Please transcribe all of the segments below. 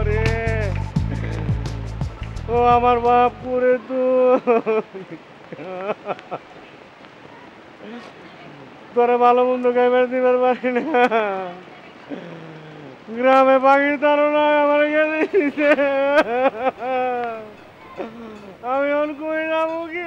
রে ও আমার বাপ করে তো তোরা ভালো মন্দ খাইবার দিবার পারি না গ্রামে পাখির তারা আমার গেছে আমি এখন কই যাবো কি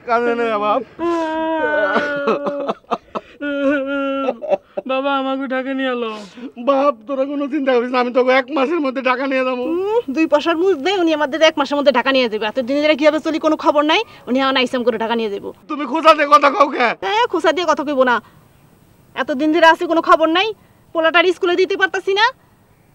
কাঁদে না বাপ বাবা আমাকে ঢাকা নিয়ে এলো বাপ তোরা কোনো চিন্তা করিস না আমি তোকে 1 মাসের মধ্যে টাকা নিয়ে যাবো 2 পয়সার বুঝবে উনি আমাদের 1 মাসের মধ্যে ঢাকা নিয়ে যাবে এতদিন ধরে কিভাবে চলি কোনো খবর নাই উনি এখন আইসাম করে ঢাকা নিয়ে যাবো তুমি খোঁজা দিয়ে কথা কও কে হ্যাঁ খোসা দিয়ে কথা কইব না এতদিন ধরে আছে কোনো খবর নাই পোলাটার স্কুলে দিতে পারতাছি না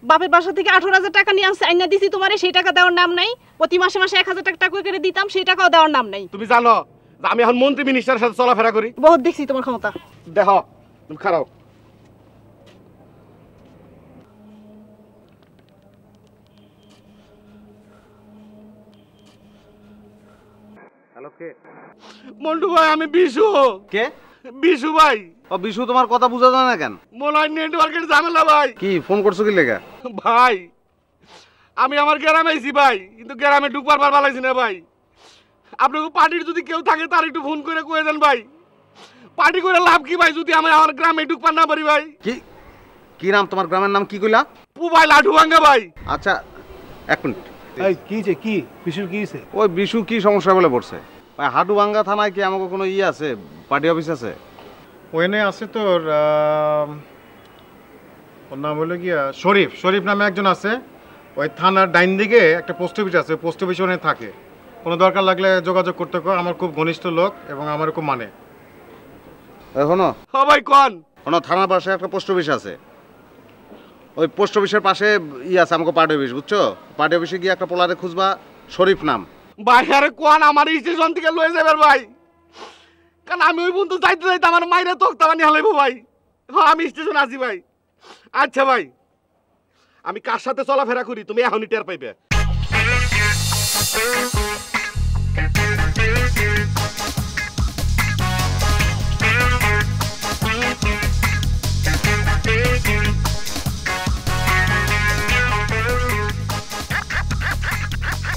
বাপের বাসা থেকে 18,000 টাকা নিয়ে আসছে আইনা দিছি তোমারে সেই টাকা দেওয়ার নাম নাই প্রতি মাসে মাসে 1,000 টাকা করে দিতাম সেই টাকাও দেওয়ার নাম নাই তুমি জানো যে আমি এখন মন্ত্রী মিনিস্টারের সাথে চলাফেরা করি বহুত দেখছি তোমার ক্ষমতা দেখো তুমি খারাপ হ্যালো কে মন্টু ভাই আমি বিশু কে বিশু ভাই ও বিশু তোমার কথা বুঝা যায় না কেন মনে হয় নেটওয়ার্কের ঝামেলা ভাই কি ফোন করছো কি লেগা ভাই আমি আমার গ্রামে আইছি ভাই কিন্তু গ্রামে ঢুকবার পারবা লাগছি না ভাই আপনাকে পার্টির যদি কেউ থাকে তার একটু ফোন করে কয়ে দেন ভাই পার্টি করে লাভ কি ভাই যদি আমি আমার গ্রামে ঢুকবার না পারি ভাই কি কি নাম তোমার গ্রামের নাম কি কইলা পুবাই লাঠুভাঙ্গা ভাই আচ্ছা এক মিনিট এই কি যে কি বিশুর কি হইছে ওই বিশু কি সমস্যা বলে পড়ছে ভাই হাটুভাঙ্গা থানায় কি আমাকে কোনো ই আছে পার্টি অফিস আছে ওখানে আছে তোর ওর নাম হলো গিয়া শরীফ শরীফ নামে একজন আছে ওই থানার ডাইন দিকে একটা পোস্ট অফিস আছে পোস্ট অফিস ওখানে থাকে কোনো দরকার লাগলে যোগাযোগ করতে কো আমার খুব ঘনিষ্ঠ লোক এবং আমার খুব মানে এখনো হ্যাঁ ভাই কোন কোনো থানার পাশে একটা পোস্ট অফিস আছে ওই পোস্ট অফিসের পাশে ই আছে আমাকে পার্টি অফিস বুঝছো পার্টি অফিসে গিয়ে একটা পোলারে খুঁজবা শরীফ নাম ভাই আরে কোন আমার স্টেশন থেকে লয়ে যাবে ভাই কারণ আমি ওই বন্ধু যাইতে যাইতে আমার মাইরে তোকতা বানিয়ে হালাইবো ভাই হ্যাঁ আমি স্টেশন আছি ভাই আচ্ছা ভাই আমি কার সাথে চলাফেরা করি তুমি এখনই টের পাইবে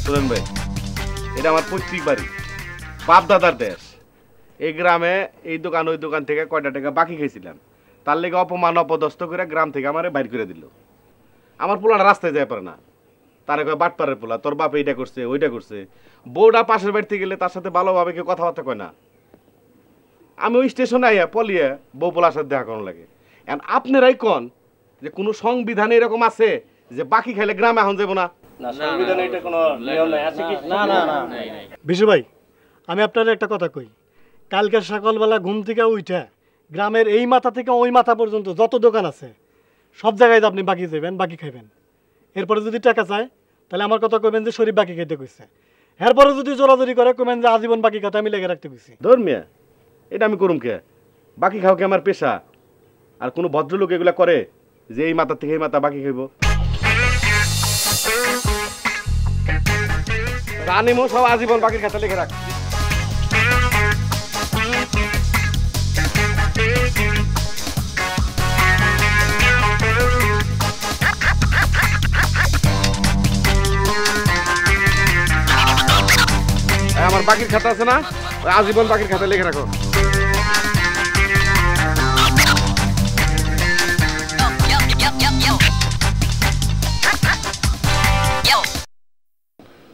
শুনেন ভাই এটা আমার পৈতৃক বাড়ি বাপ দাদার দেশ এই গ্রামে এই দোকান ওই দোকান থেকে কয়টা টাকা বাকি খেয়েছিলাম তার লেগে অপমান অপদস্থ করে গ্রাম থেকে আমারে বাইর করে দিল আমার পোলাটা রাস্তায় যায় পারে না তারে কয় বাটপাড়ের পোলা তোর বাপ এইটা করছে ওইটা করছে বউটা পাশের বাড়িতে গেলে তার সাথে ভালোভাবে কেউ কথাবার্তা কয় না আমি ওই স্টেশনে আইয়া পলিয়ে বউ পোলার সাথে দেখা করানো লাগে এখন আপনারাই কন যে কোনো সংবিধানে এরকম আছে যে বাকি খাইলে গ্রামে এখন যাবো না সংবিধানে এটা কোনো নিয়ম নাই আছে কি না না না বিশু ভাই আমি আপনার একটা কথা কই কালকে সকালবেলা ঘুম থেকে উঠা গ্রামের এই মাথা থেকে ওই মাথা পর্যন্ত যত দোকান আছে সব জায়গায় আপনি বাকি যাবেন বাকি খাইবেন এরপরে যদি টাকা চায় তাহলে আমার কথা কইবেন যে শরীফ বাকি খাইতে কইছে এরপরে যদি জোরাজোরি করে কইবেন যে আজীবন বাকি খাতে আমি লেগে রাখতে কইছি ধর্মিয়া এটা আমি করুম কে বাকি খাও কে আমার পেশা আর কোনো ভদ্রলোক এগুলা করে যে এই মাথা থেকে এই মাথা বাকি খাইব রানিমো সব আজীবন বাকি খাতা লিখে রাখ আমার বাকির খাতা আছে না আজীবন বাকির খাতা লিখে রাখো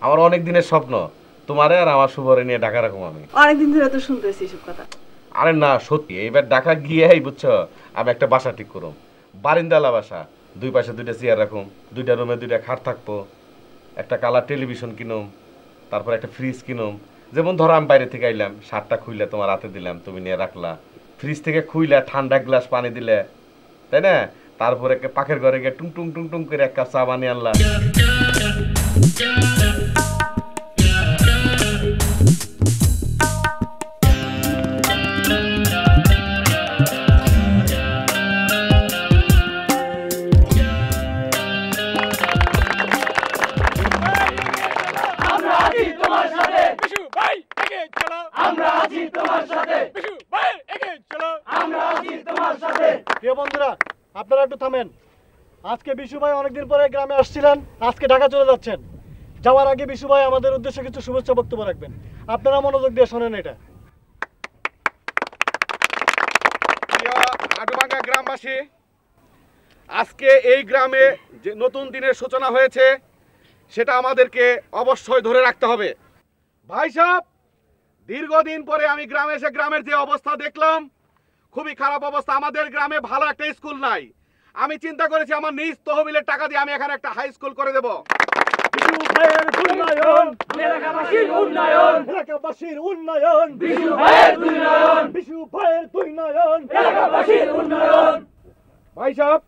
আমার অনেক দিনের স্বপ্ন তোমারে আর আমার শুভরে নিয়ে ঢাকা রাখবো আমি অনেকদিন ধরে তো শুনতেছি এসব কথা আরে না সত্যি এইবার ঢাকা গিয়েই বুঝছো আমি একটা বাসা ঠিক করুম বারিন্দালা বাসা দুই পাশে দুইটা চেয়ার রাখুম দুইটা রুমে দুইটা খাট থাকবো একটা কালার টেলিভিশন কিনুম তারপর একটা ফ্রিজ কিনুম যেমন ধরো আমি বাইরে থেকে আইলাম শার্টটা খুইলে তোমার হাতে দিলাম তুমি নিয়ে রাখলা ফ্রিজ থেকে খুইলে ঠান্ডা গ্লাস পানি দিলে তাই না তারপরে পাখের ঘরে গিয়ে টুং টুং টুং টুং করে এক কাপ চা বানিয়ে আনলাম আপনারা একটু থামেন। আজকে বিশু ভাই অনেকদিন পরে গ্রামে আসছিলেন, আজকে ঢাকা চলে যাচ্ছেন। যাওয়ার আগে বিশু ভাই আমাদের উদ্দেশ্যে কিছু শুভেচ্ছা বক্তব্য রাখবেন। আপনারা মনোযোগ দিয়ে শোনেন এটা। প্রিয় হাটুভাঙ্গা গ্রামবাসী, আজকে এই গ্রামে যে নতুন দিনের সূচনা হয়েছে সেটা আমাদেরকে অবশ্যই ধরে রাখতে হবে। ভাই সাহেব, দীর্ঘদিন পরে আমি গ্রামে এসে গ্রামের যে অবস্থা দেখলাম, খুবই খারাপ অবস্থা। আমাদের গ্রামে ভালো একটা স্কুল নাই। আমি চিন্তা করেছি আমার নিজ তহবিলের টাকা দিয়ে আমি এখানে একটা হাই স্কুল করে দেব। বিশু ভাইয়ের উন্নয়ন, এলাকাবাসীর উন্নয়ন, এলাকাবাসীর উন্নয়ন, বিশু ভাইয়ের উন্নয়ন, বিশু ভাইয়ের উন্নয়ন, এলাকাবাসীর উন্নয়ন। ভাই সাহেব,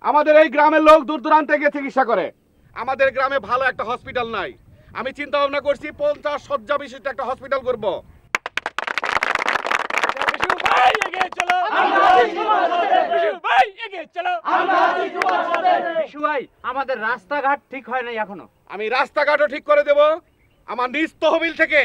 আমাদের এই গ্রামের লোক দূর দূরান্তে গিয়ে চিকিৎসা করে। আমাদের গ্রামে ভালো একটা হসপিটাল নাই। আমি চিন্তা ভাবনা করছি 50 শয্যা বিশিষ্ট একটা হসপিটাল করব। আমাদের রাস্তাঘাট ঠিক হয় নাই এখনো। আমি রাস্তাঘাটও ঠিক করে দেব আমার নিজ তহবিল থেকে।